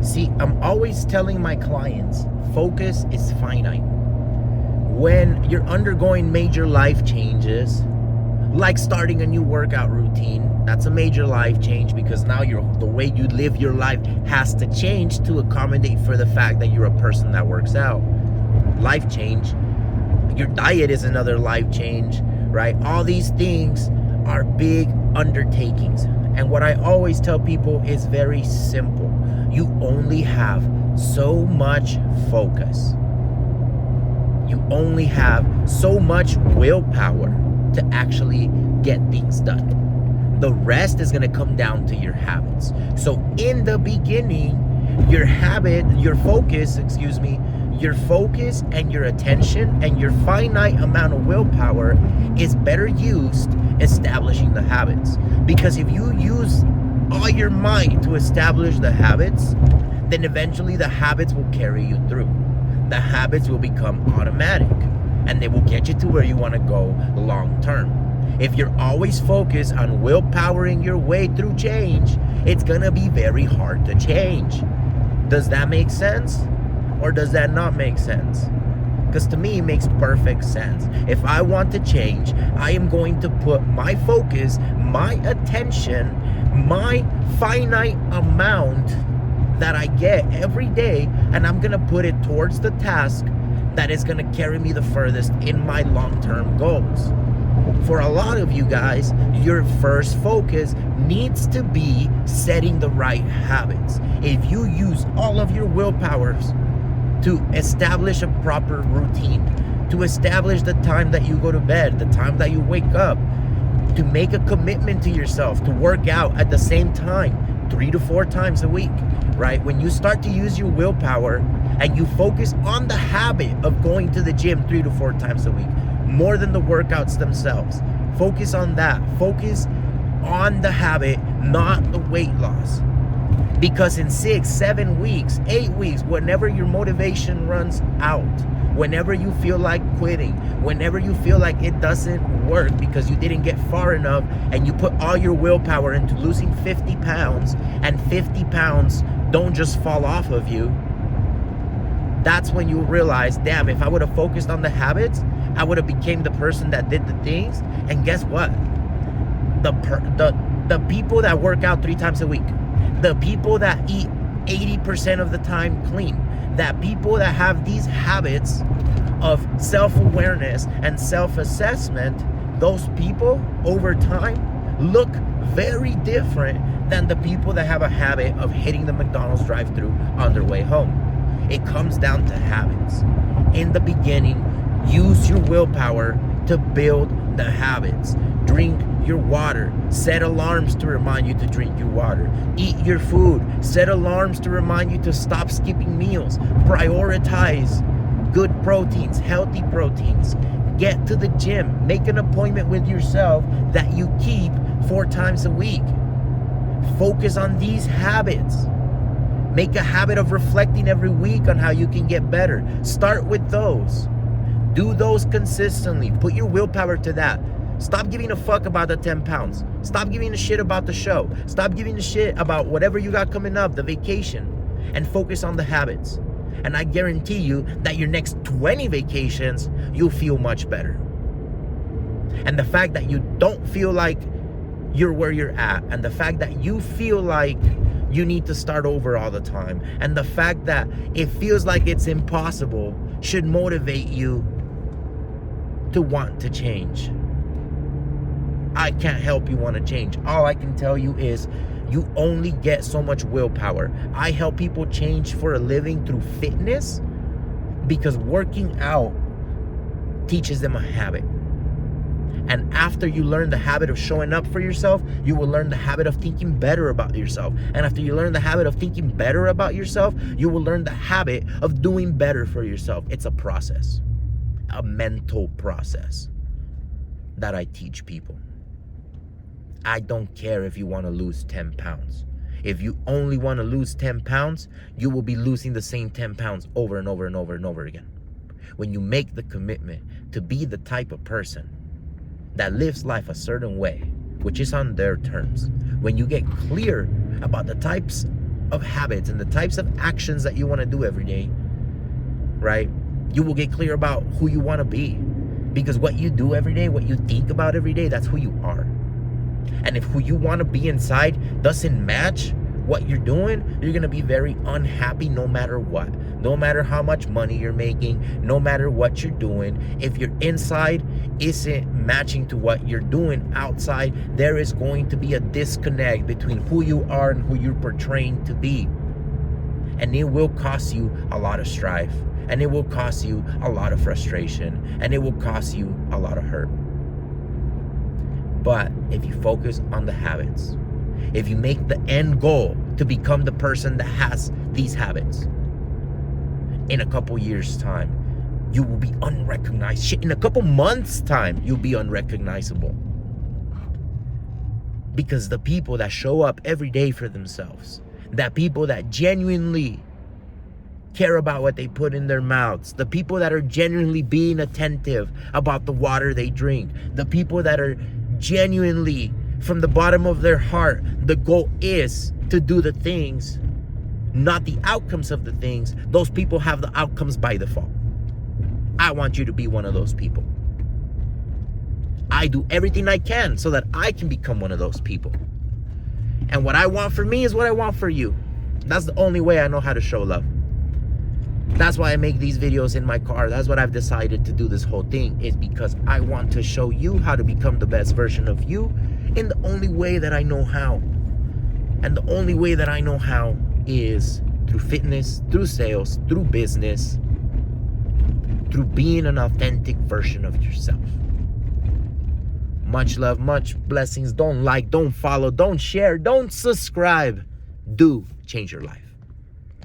See, I'm always telling my clients, focus is finite. When you're undergoing major life changes, like starting a new workout routine, that's a major life change because now the way you live your life has to change to accommodate for the fact that you're a person that works out. Life change. Your diet is another life change, right? All these things are big undertakings. And what I always tell people is very simple. You only have so much focus. You only have so much willpower to actually get things done. The rest is going to come down to your habits. So in the beginning, your focus and your attention and your finite amount of willpower is better used establishing the habits. Because if you use all your might to establish the habits, then eventually the habits will carry you through. The habits will become automatic and they will get you to where you want to go long term. If you're always focused on willpowering your way through change, it's going to be very hard to change. Does that make sense? Or does that not make sense? Because to me, it makes perfect sense. If I want to change, I am going to put my focus, my attention, my finite amount that I get every day, and I'm going to put it towards the task that is going to carry me the furthest in my long-term goals. For a lot of you guys, your first focus needs to be setting the right habits. If you use all of your willpowers to establish a proper routine, to establish the time that you go to bed, the time that you wake up, to make a commitment to yourself to work out at the same time 3 to 4 times a week, right? When you start to use your willpower and you focus on the habit of going to the gym 3 to 4 times a week, more than the workouts themselves, focus on that. Focus on the habit, not the weight loss. Because in 6, 7 weeks, 8 weeks, whenever your motivation runs out, whenever you feel like quitting, whenever you feel like it doesn't work because you didn't get far enough and you put all your willpower into losing 50 pounds and 50 pounds don't just fall off of you, that's when you realize, damn, if I would have focused on the habits, I would have became the person that did the things. And guess what? The people that work out 3 times a week, the people that eat 80% of the time clean, that people that have these habits of self-awareness and self-assessment, those people over time look very different than the people that have a habit of hitting the McDonald's drive-thru on their way home. It comes down to habits. In the beginning, use your willpower to build the habits. Drink your water. Set alarms to remind you to drink your water. Eat your food. Set alarms to remind you to stop skipping meals. Prioritize good proteins, healthy proteins. Get to the gym. Make an appointment with yourself that you keep 4 times a week. Focus on these habits. Make a habit of reflecting every week on how you can get better. Start with those. Do those consistently. Put your willpower to that. Stop giving a fuck about the 10 pounds. Stop giving a shit about the show. Stop giving a shit about whatever you got coming up, the vacation, and focus on the habits. And I guarantee you that your next 20 vacations, you'll feel much better. And the fact that you don't feel like you're where you're at, and the fact that you feel like you need to start over all the time, and the fact that it feels like it's impossible should motivate you to want to change. I can't help you want to change. All I can tell you is you only get so much willpower. I help people change for a living through fitness because working out teaches them a habit. And after you learn the habit of showing up for yourself, you will learn the habit of thinking better about yourself. And after you learn the habit of thinking better about yourself, you will learn the habit of doing better for yourself. It's a process, a mental process that I teach people. I don't care if you want to lose 10 pounds. If you only want to lose 10 pounds, you will be losing the same 10 pounds over and over and over and over again. When you make the commitment to be the type of person that lives life a certain way, which is on their terms, when you get clear about the types of habits and the types of actions that you want to do every day, right, you will get clear about who you want to be. Because what you do every day, what you think about every day, that's who you are. And if who you want to be inside doesn't match what you're doing, you're going to be very unhappy no matter what. No matter how much money you're making, no matter what you're doing, if your inside isn't matching to what you're doing outside, there is going to be a disconnect between who you are and who you're portraying to be. And it will cost you a lot of strife. And it will cost you a lot of frustration. And it will cost you a lot of hurt. But if you focus on the habits, if you make the end goal to become the person that has these habits, in a couple years' time, you will be unrecognized. Shit, in a couple months' time, you'll be unrecognizable. Because the people that show up every day for themselves, that people that genuinely care about what they put in their mouths, the people that are genuinely being attentive about the water they drink, the people that are genuinely, from the bottom of their heart, the goal is to do the things, not the outcomes of the things. Those people have the outcomes by default. I want you to be one of those people. I do everything I can so that I can become one of those people. And what I want for me is what I want for you. That's the only way I know how to show love. That's why I make these videos in my car. That's what I've decided to do this whole thing, is because I want to show you how to become the best version of you in the only way that I know how. And the only way that I know how is through fitness, through sales, through business, through being an authentic version of yourself. Much love, much blessings. Don't like, don't follow, don't share, don't subscribe. Do change your life.